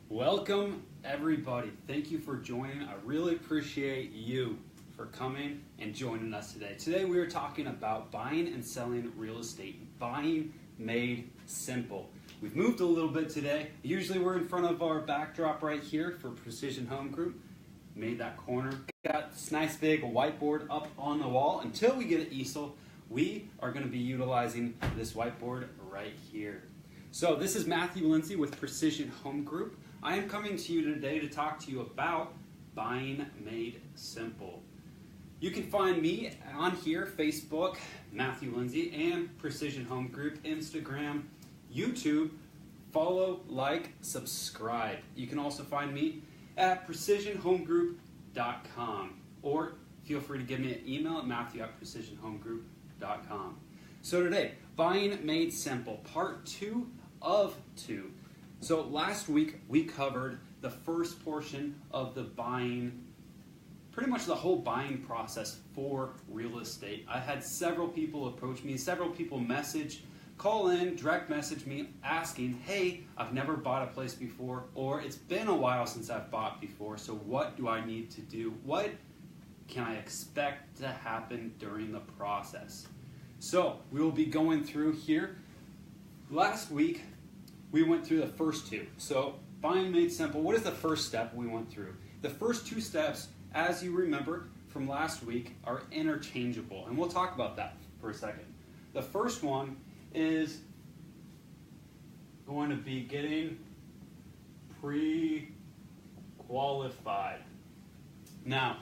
Welcome, everybody. Thank you for joining. I really appreciate you for coming and joining us today. Today we are talking about buying and selling real estate. Buying made simple. We've moved a little bit today. Usually we're in front of our backdrop right here for Precision Home Group. Made that corner. Got this nice big whiteboard up on the wall. Until we get an easel, we are going to be utilizing this whiteboard right here. So this is Matthew Lindsay with Precision Home Group. I am coming to you today to talk to you about buying made simple. You can find me on here, Facebook, Matthew Lindsay, and Precision Home Group, Instagram, YouTube. Follow, like, subscribe. You can also find me at precisionhomegroup.com, or feel free to give me an email at matthew@precisionhomegroup.com. So today, buying made simple, part 2 of 2. So last week we covered the first portion of the buying, pretty much the whole buying process for real estate. I had several people approach me, several people call in, direct message me asking, hey, I've never bought a place before, or it's been a while since I've bought before, so what do I need to do? What can I expect to happen during the process? So we will be going through here. Last week, we went through the first 2. So buying made simple, what is the first step we went through? The first 2 steps, as you remember from last week, are interchangeable. And we'll talk about that for a second. The first one is going to be getting pre-qualified. Now,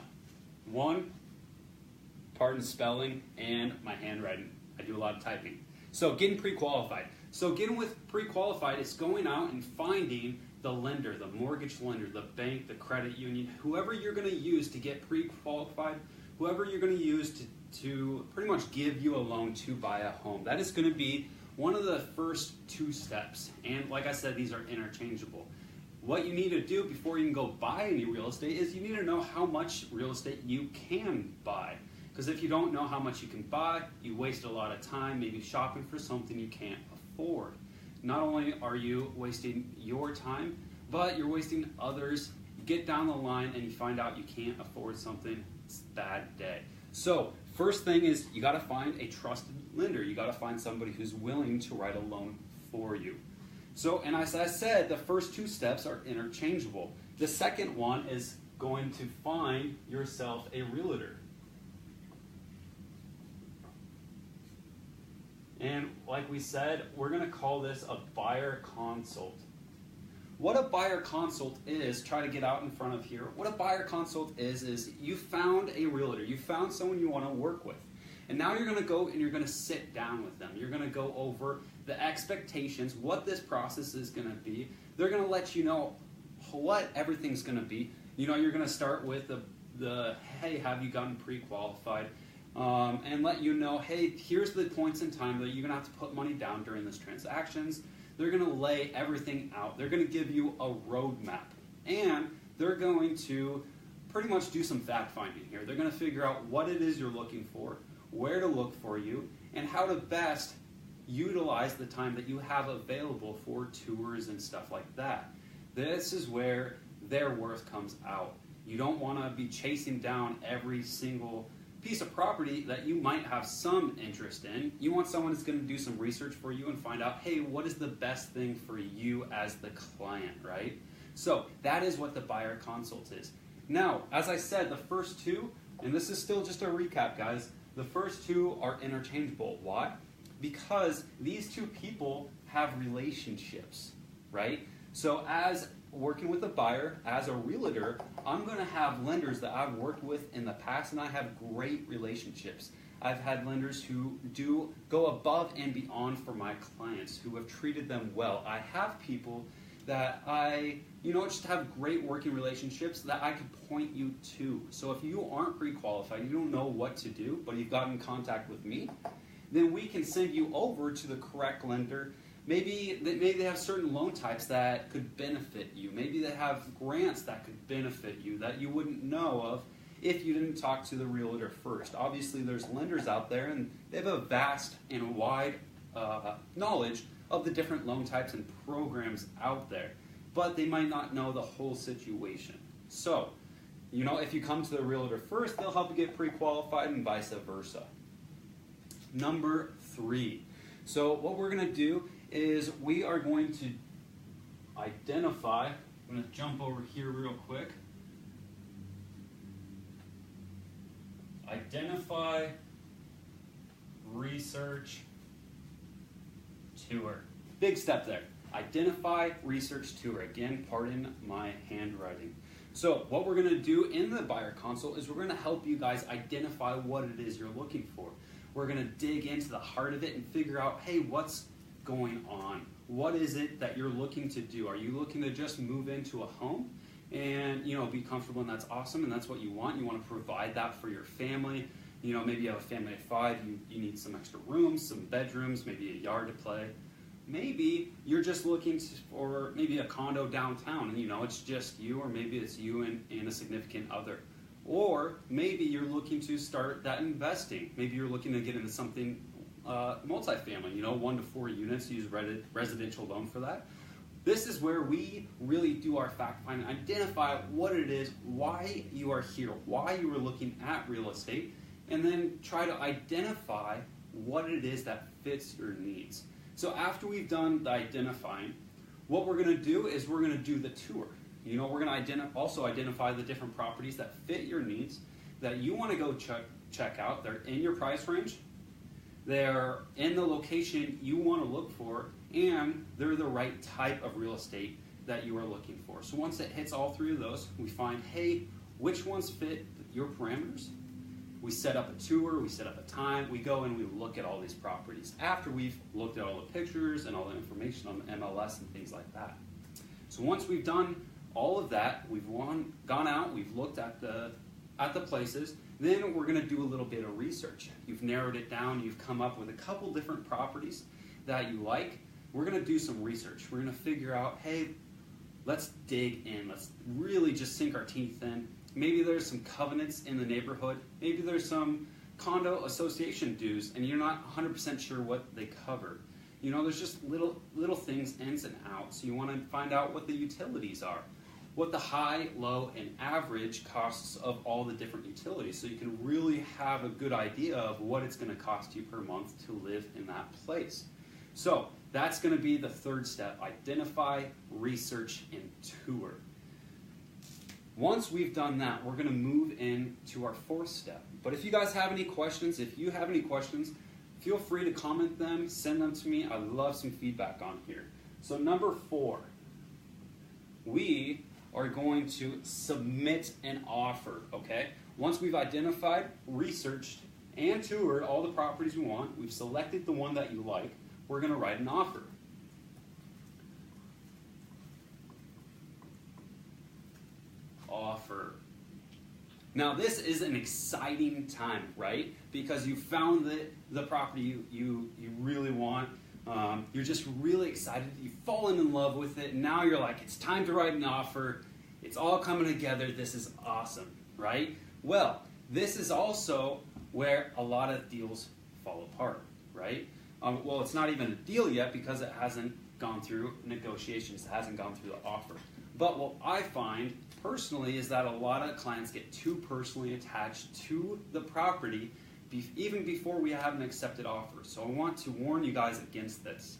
pardon spelling and my handwriting. I do a lot of typing. So getting pre-qualified. So getting with pre-qualified is going out and finding the lender, the mortgage lender, the bank, the credit union, whoever you're going to use to get pre-qualified, whoever you're going to use to pretty much give you a loan to buy a home. That is going to be one of the first 2 steps. And like I said, these are interchangeable. What you need to do before you can go buy any real estate is you need to know how much real estate you can buy. Because if you don't know how much you can buy, you waste a lot of time maybe shopping for something you can't afford. Not only are you wasting your time, but you're wasting others. You get down the line and you find out you can't afford something, it's a bad day. So first thing is you got to find a trusted lender. You got to find somebody who's willing to write a loan for you. So, and as I said, the first 2 steps are interchangeable. The second one is going to find yourself a realtor. And like we said, we're going to call this a buyer consult. What a buyer consult is, try to get out in front of here. What a buyer consult is you found a realtor. You found someone you want to work with. And now you're going to go and you're going to sit down with them. You're going to go over the expectations, what this process is going to be. They're going to let you know what everything's going to be. You know, you're going to start with the hey, have you gotten pre-qualified? And let you know, hey, here's the points in time that you're going to have to put money down during this transactions. They're going to lay everything out. They're going to give you a roadmap. And they're going to pretty much do some fact finding here. They're going to figure out what it is you're looking for, where to look for you, and how to best utilize the time that you have available for tours and stuff like that. This is where their worth comes out. You don't want to be chasing down every single piece of property that you might have some interest in. You want someone that's going to do some research for you and find out, hey, what is the best thing for you as the client, right? So that is what the buyer consult is. Now, as I said, the first 2, and this is still just a recap, guys, the first 2 are interchangeable. Why? Because these 2 people have relationships, right? So as working with a buyer, as a realtor, I'm going to have lenders that I've worked with in the past, and I have great relationships. I've had lenders who do go above and beyond for my clients, who have treated them well. I have people that I, just have great working relationships that I could point you to. So if you aren't pre-qualified, you don't know what to do, but you've gotten in contact with me, then we can send you over to the correct lender. Maybe they have certain loan types that could benefit you. Maybe they have grants that could benefit you that you wouldn't know of if you didn't talk to the realtor first. Obviously, there's lenders out there, and they have a vast and wide knowledge of the different loan types and programs out there. but they might not know the whole situation. So, if you come to the realtor first, they'll help you get pre-qualified and vice versa. Number 3. So what we're going to do is we are going to identify, I'm going to jump over here real quick. Identify, research, tour. Big step there. Identify, research, tour. Again, pardon my handwriting. So what we're going to do in the buyer consult is we're going to help you guys identify what it is you're looking for. We're going to dig into the heart of it and figure out, hey, what's going on? What is it that you're looking to do? Are you looking to just move into a home and be comfortable, and that's awesome, and that's what you want? You want to provide that for your family. Maybe you have a family of 5, you need some extra rooms, some bedrooms, maybe a yard to play. Maybe you're just looking for maybe a condo downtown, and it's just you, or maybe it's you and a significant other. Or maybe you're looking to start that investing. Maybe you're looking to get into something multifamily, 1 to 4 units, use residential loan for that. This is where we really do our fact finding, identify what it is, why you are here, why you are looking at real estate, and then try to identify what it is that fits your needs. So after we've done the identifying, what we're going to do is we're going to do the tour. We're going to also identify the different properties that fit your needs, that you want to go check out. They're in your price range, they're in the location you want to look for, and they're the right type of real estate that you are looking for. So once it hits all 3 of those, we find, hey, which ones fit your parameters? We set up a tour, we set up a time, we go and we look at all these properties after we've looked at all the pictures and all the information on the MLS and things like that. So once we've done all of that, we've gone out, we've looked at the places, then we're going to do a little bit of research. You've narrowed it down, you've come up with a couple different properties that you like. We're going to do some research. We're going to figure out, hey, let's dig in, let's really just sink our teeth in. Maybe there's some covenants in the neighborhood. Maybe there's some condo association dues, and you're not 100% sure what they cover. There's just little things, ins and outs. You want to find out what the utilities are, what the high, low, and average costs of all the different utilities, so you can really have a good idea of what it's going to cost you per month to live in that place. So that's going to be the 3rd step: identify, research, and tour. Once we've done that, we're going to move into our 4th step. But if you guys have any questions, feel free to comment them, send them to me. I'd love some feedback on here. So number 4, we are going to submit an offer, okay? Once we've identified, researched, and toured all the properties we want, we've selected the one that you like, we're going to write an offer. Offer. Now this is an exciting time, right? Because you found the property you really want. You're just really excited. You've fallen in love with it. And now you're like, it's time to write an offer. It's all coming together. This is awesome, right? Well, this is also where a lot of deals fall apart, right? Well, it's not even a deal yet because it hasn't gone through negotiations. It hasn't gone through the offer. But what I find personally is that a lot of clients get too personally attached to the property even before we have an accepted offer. So I want to warn you guys against this.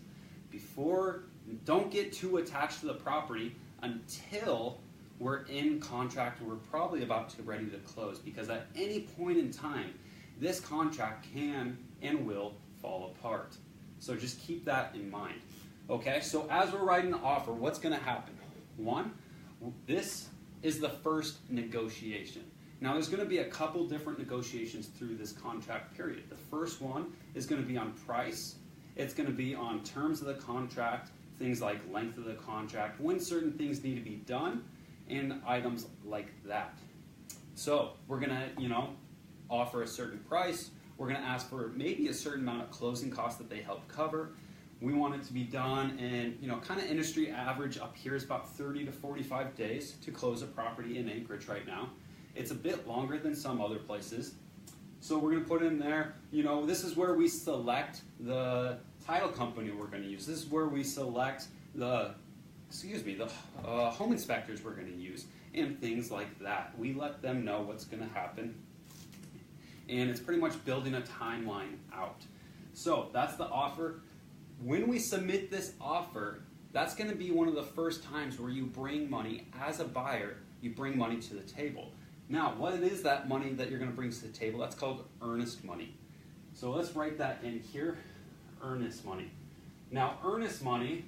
Don't get too attached to the property until we're in contract and we're probably about to ready to close, because at any point in time, this contract can and will fall apart. So just keep that in mind. Okay, so as we're writing the offer, what's going to happen? 1, this is the first negotiation. Now there's going to be a couple different negotiations through this contract period. The first one is going to be on price. It's going to be on terms of the contract, things like length of the contract, when certain things need to be done, and items like that. So we're going to, offer a certain price. We're going to ask for maybe a certain amount of closing costs that they help cover. We want it to be done in, kind of industry average up here is about 30 to 45 days to close a property in Anchorage right now. It's a bit longer than some other places. So we're going to put in there, this is where we select the title company we're going to use. This is where we select the home inspectors we're going to use, and things like that. We let them know what's going to happen, and it's pretty much building a timeline out. So that's the offer. When we submit this offer, that's going to be one of the first times where you bring money as a buyer, you bring money to the table. Now, what is that money that you're going to bring to the table? That's called earnest money. So let's write that in here, earnest money. Now, earnest money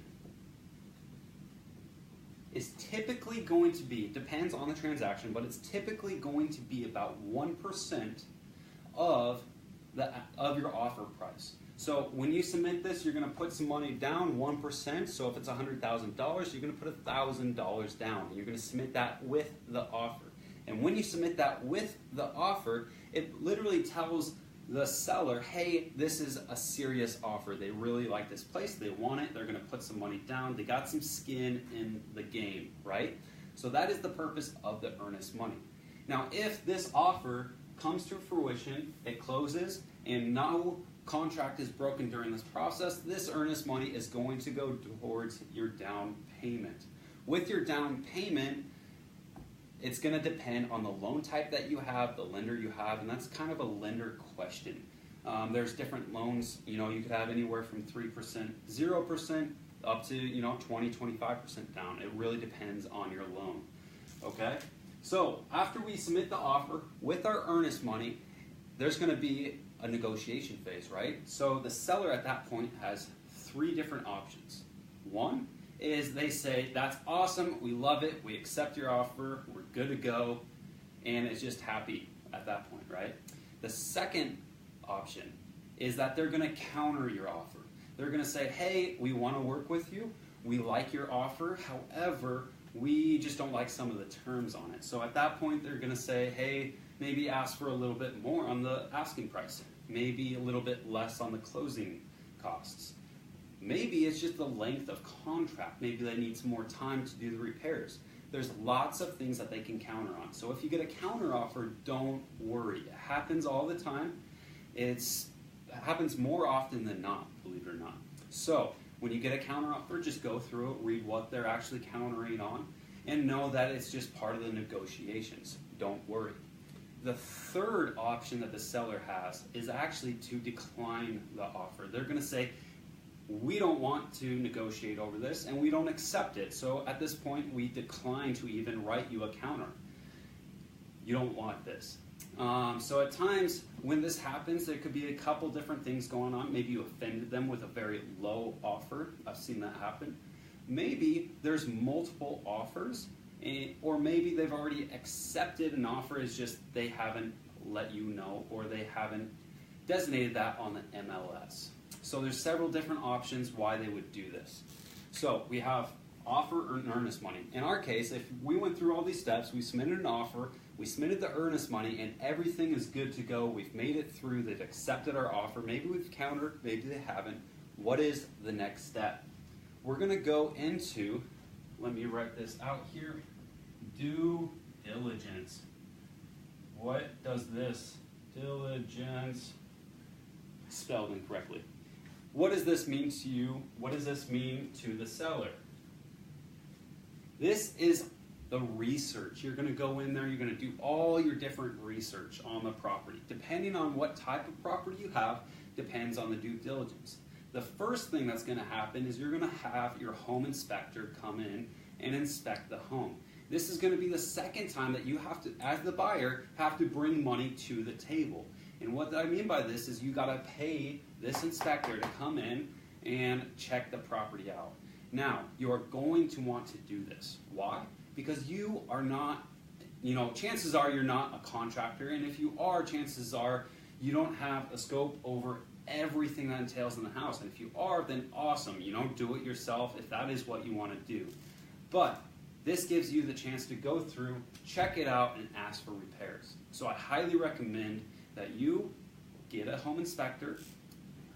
is typically going to be, depends on the transaction, but it's typically going to be about 1% of your offer price. So when you submit this, you're going to put some money down, 1%. So if it's $100,000, you're going to put $1,000 down, and you're going to submit that with the offer. And when you submit that with the offer, it literally tells the seller, hey, this is a serious offer. They really like this place. They want it. They're going to put some money down. They got some skin in the game, right? So that is the purpose of the earnest money. Now, if this offer comes to fruition, it closes, and no contract is broken during this process, this earnest money is going to go towards your down payment. With your down payment, it's going to depend on the loan type that you have, the lender you have, and that's kind of a lender question. There's different loans, you could have anywhere from 3%, 0%, up to, 20, 25% down. It really depends on your loan, okay? So after we submit the offer with our earnest money, there's going to be a negotiation phase, right? So the seller at that point has 3 different options. One is they say, that's awesome, we love it, we accept your offer, we're good to go, and it's just happy at that point, right? The second option is that they're going to counter your offer. They're going to say, hey, we want to work with you, we like your offer, however, we just don't like some of the terms on it. So at that point, they're going to say, hey, maybe ask for a little bit more on the asking price, maybe a little bit less on the closing costs. Maybe it's just the length of contract. Maybe they need some more time to do the repairs. There's lots of things that they can counter on. So if you get a counter offer, don't worry. It happens all the time. It happens more often than not, believe it or not. So when you get a counter offer, just go through it, read what they're actually countering on, and know that it's just part of the negotiations. Don't worry. The third option that the seller has is actually to decline the offer. They're going to say, we don't want to negotiate over this, and we don't accept it. So at this point, we decline to even write you a counter. You don't want this. So at times, when this happens, there could be a couple different things going on. Maybe you offended them with a very low offer. I've seen that happen. Maybe there's multiple offers, or maybe they've already accepted an offer, it's just they haven't let you know, or they haven't designated that on the MLS. So there's several different options why they would do this. So we have offer and earnest money. In our case, if we went through all these steps, we submitted an offer, we submitted the earnest money, and everything is good to go, we've made it through, they've accepted our offer, maybe we've countered, maybe they haven't, what is the next step? We're going to go into, let me write this out here, due diligence. What does this diligence, spelled incorrectly, what does this mean to you? What does this mean to the seller? This is the research. You're going to go in there, you're going to do all your different research on the property. Depending on what type of property you have, depends on the due diligence. The first thing that's going to happen is you're going to have your home inspector come in and inspect the home. This is going to be the second time that you have to, as the buyer, have to bring money to the table. And what I mean by this is you got to pay this inspector to come in and check the property out. Now, you're going to want to do this. Why? Because you are not, chances are you're not a contractor, and if you are, chances are you don't have a scope over everything that entails in the house. And if you are, then awesome. Do it yourself if that is what you want to do. But this gives you the chance to go through, check it out, and ask for repairs. So I highly recommend that you get a home inspector.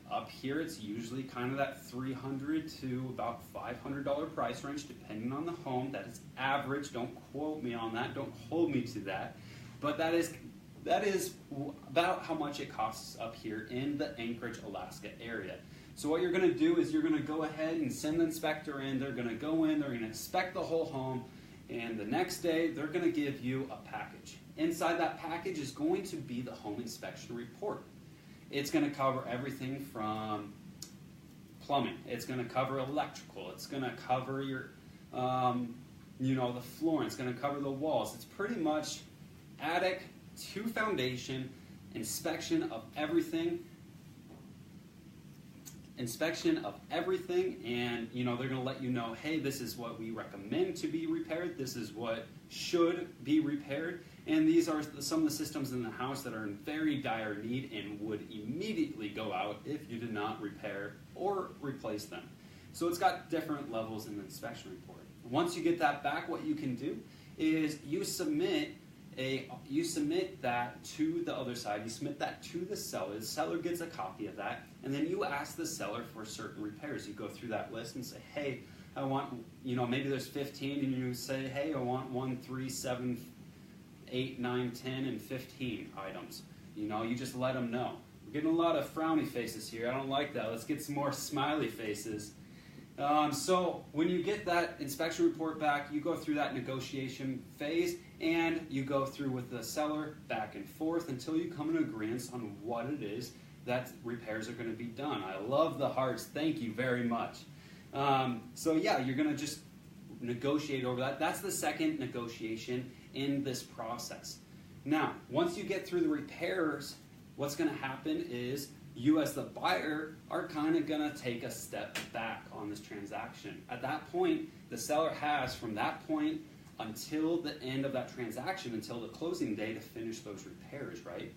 Up here, it's usually kind of that $300 to about $500 price range, depending on the home. That is average. Don't quote me on that. Don't hold me to that. But that is about how much it costs up here in the Anchorage, Alaska area. So what you're going to do is you're going to go ahead and send the inspector in. They're going to go in, they're going to inspect the whole home, and the next day they're going to give you a package. Inside that package is going to be the home inspection report. It's going to cover everything from plumbing. It's going to cover electrical. It's going to cover your, the flooring. It's going to cover the walls. It's pretty much attic to foundation, inspection of everything, and they're going to let you know, hey, this is what we recommend to be repaired, this is what should be repaired, and these are some of the systems in the house that are in very dire need and would immediately go out if you did not repair or replace them. So it's got different levels in the inspection report. Once you get that back, what you can do is you submit that to the other side, you submit that to the seller gets a copy of that, and then you ask the seller for certain repairs. You go through that list and say, hey, I want, maybe there's 15, and you say, hey, I want 1, 3, 7, 8, 9, 10, and 15 items. You just let them know. We're getting a lot of frowny faces here. I don't like that. Let's get some more smiley faces. So when you get that inspection report back, you go through that negotiation phase, and you go through with the seller back and forth until you come in agreement on what it is that repairs are going to be done. I love the hearts. Thank you very much. So yeah, you're going to just negotiate over that. That's the second negotiation in this process. Now, once you get through the repairs, what's going to happen is you as the buyer are kind of going to take a step back on this transaction. At that point, the seller has, from that point until the end of that transaction, until the closing day, to finish those repairs, right?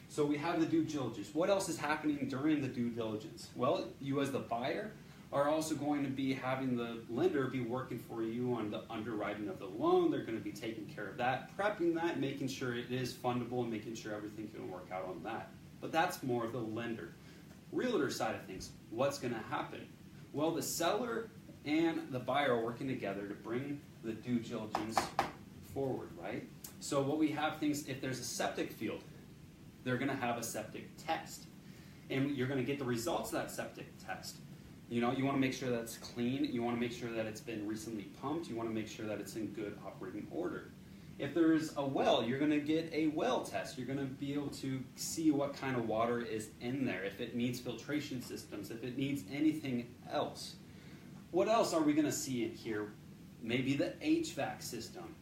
So we have the due diligence. What else is happening during the due diligence? Well, you as the buyer are also going to be having the lender be working for you on the underwriting of the loan. They're going to be taking care of that, prepping that, making sure it is fundable, and making sure everything can work out on that. But that's more of the lender. Realtor side of things, what's going to happen? Well, the seller and the buyer are working together to bring the due diligence forward, right? So what we have things, if there's a septic field, they're going to have a septic test. And you're going to get the results of that septic test. You want to make sure that it's clean. You want to make sure that it's been recently pumped. You want to make sure that it's in good operating order. If there's a well, you're going to get a well test. You're going to be able to see what kind of water is in there, if it needs filtration systems, if it needs anything else. What else are we going to see in here? Maybe the HVAC system,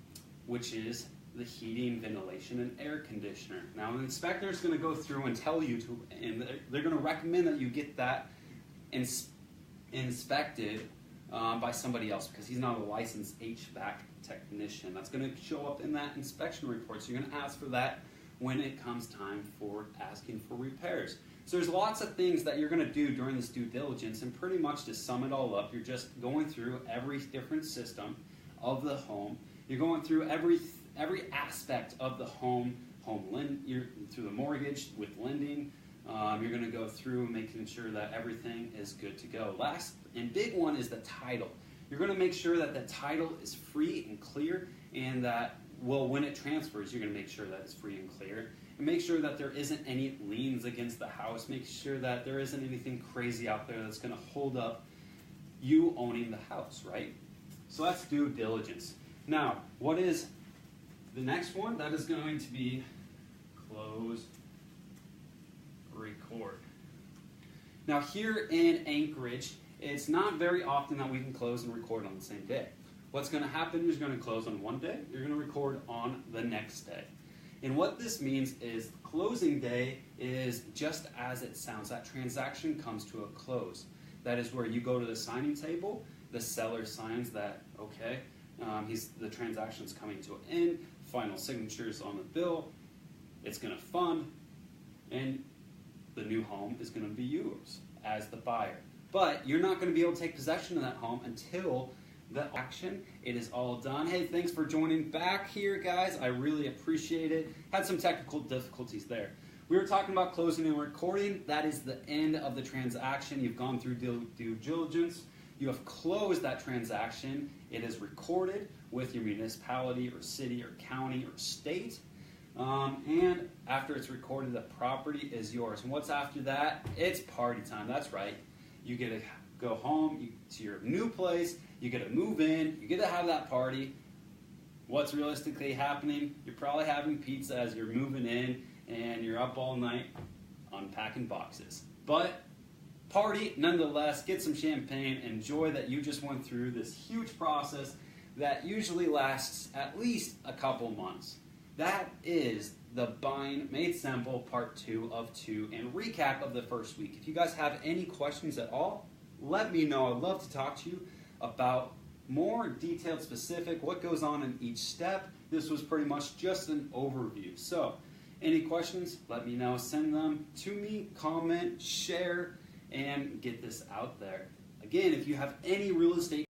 which is the heating, ventilation, and air conditioner. Now, an inspector is going to go through and tell you to, and they're going to recommend that you get that inspected by somebody else, because he's not a licensed HVAC technician. That's going to show up in that inspection report. So you're going to ask for that when it comes time for asking for repairs. So there's lots of things that you're going to do during this due diligence, and pretty much to sum it all up, you're just going through every different system of the home. You're going through every aspect of the home you're through the mortgage with lending. You're going to go through making sure that everything is good to go. Last and big one is the title. You're going to make sure that the title is free and clear, and that, well, when it transfers, you're going to make sure that it's free and clear. And make sure that there isn't any liens against the house. Make sure that there isn't anything crazy out there that's going to hold up you owning the house, right? So that's due diligence. Now, what is the next one? That is going to be close, record. Now, here in Anchorage, it's not very often that we can close and record on the same day. What's going to happen is you're going to close on one day, you're going to record on the next day. And what this means is closing day is just as it sounds. That transaction comes to a close. That is where you go to the signing table, the seller signs that, okay, the transaction's coming to an end, final signatures on the bill, it's going to fund, and the new home is going to be yours as the buyer. But you're not going to be able to take possession of that home until the action, it is all done. Hey, thanks for joining back here, guys. I really appreciate it. Had some technical difficulties there. We were talking about closing and recording. That is the end of the transaction. You've gone through due diligence. You have closed that transaction. It is recorded with your municipality or city or county or state. And after it's recorded, the property is yours. And what's after that? It's party time. That's right. you get to go home to your new place, you get to move in, you get to have that party. What's realistically happening? You're probably having pizza as you're moving in, and you're up all night unpacking boxes. But party nonetheless, get some champagne, enjoy that you just went through this huge process that usually lasts at least a couple months. That is the Buying Made Simple Part 2 of 2 and recap of the first week. If you guys have any questions at all, let me know. I'd love to talk to you about more detailed, specific, what goes on in each step. This was pretty much just an overview. So, any questions, let me know. Send them to me, comment, share, and get this out there. Again, if you have any real estate